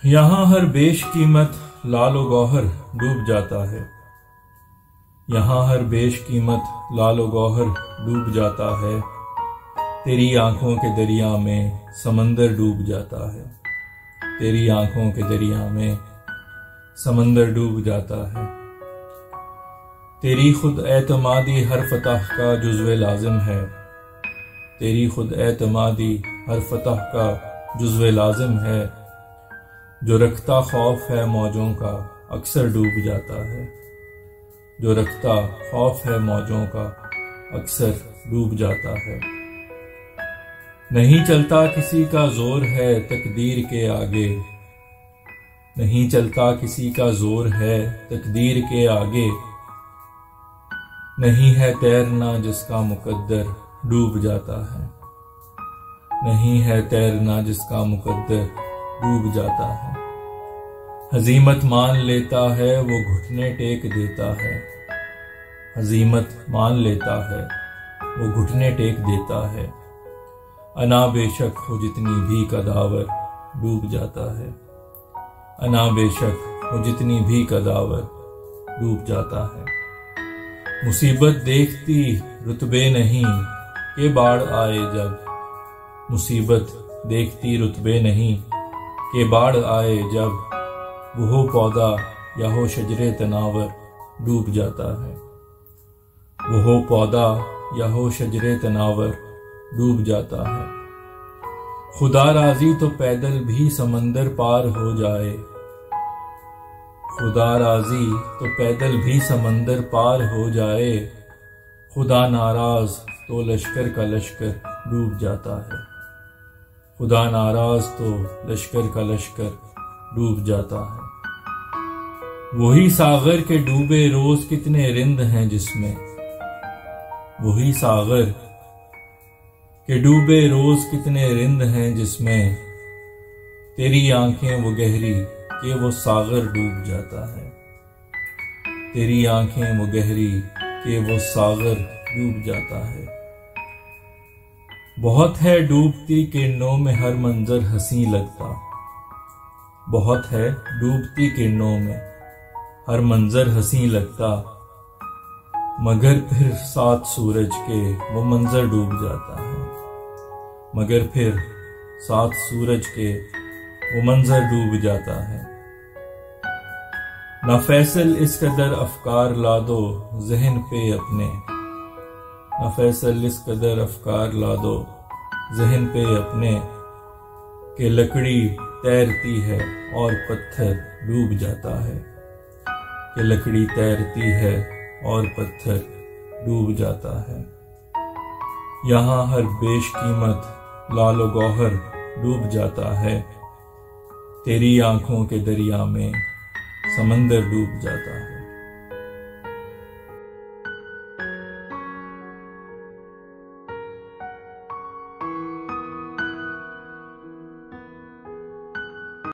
यहाँ हर बेशकीमत लालो गौहर डूब जाता है। यहाँ हर बेशकीमत लालो गौहर डूब जाता है। तेरी आंखों के दरिया में समंदर डूब जाता है। तेरी आंखों के दरिया में समंदर डूब जाता है। तेरी खुद एतमादी हर फतह का जुज़्वे लाजिम है। तेरी खुद एतमादी हर फतह का जुज़्वे लाजिम है। जो रखता खौफ है मौजों का अक्सर डूब जाता है। जो रखता खौफ है मौजों का अक्सर डूब जाता है। नहीं चलता किसी का जोर है तकदीर के आगे। नहीं चलता किसी का जोर है तकदीर के आगे। नहीं है तैरना जिसका मुकद्दर डूब जाता है। नहीं है तैरना जिसका मुकद्दर डूब जाता है। हजीमत मान लेता है वो घुटने टेक देता है। हजीमत मान लेता है वो घुटने टेक देता है। अना बेशक हो जितनी भी कदावर डूब जाता है। अना बेशक हो जितनी भी कदावर डूब जाता है। मुसीबत देखती रुतबे नहीं के बाढ़ आए जब। मुसीबत देखती रुतबे नहीं के बाढ़ आए जब। वो पौधा या हो शजरे तनावर डूब जाता है। वो पौधा या हो शजरे तनावर डूब जाता है। खुदा राजी तो पैदल भी समंदर पार हो जाए। खुदा राजी तो पैदल भी समंदर पार हो जाए। खुदा नाराज तो लश्कर का लश्कर डूब जाता है। खुदा नाराज तो लश्कर का लश्कर डूब जाता है। वही सागर के डूबे रोज कितने रिंद हैं जिसमें। वही सागर के डूबे रोज कितने रिंद हैं जिसमें। तेरी आंखें वो गहरी कि वो सागर डूब जाता है। तेरी आंखें वो गहरी कि वो सागर डूब जाता है। बहुत है डूबती किरणों में हर मंजर हंसी लगता। बहुत है डूबती किरणों में हर मंजर हंसी लगता। मगर फिर साथ सूरज के वो मंजर डूब जाता है। मगर फिर साथ सूरज के वो मंजर डूब जाता है। ना फैसल इस कदर अफकार ला दो जहन पे अपने। ना फैसल इस कदर अफकार ला दो जहन पे अपने। के लकड़ी तैरती है और पत्थर डूब जाता है। कि लकड़ी तैरती है और पत्थर डूब जाता है। यहाँ हर बेशकीमत लालो गौहर डूब जाता है। तेरी आंखों के दरिया में समंदर डूब जाता है।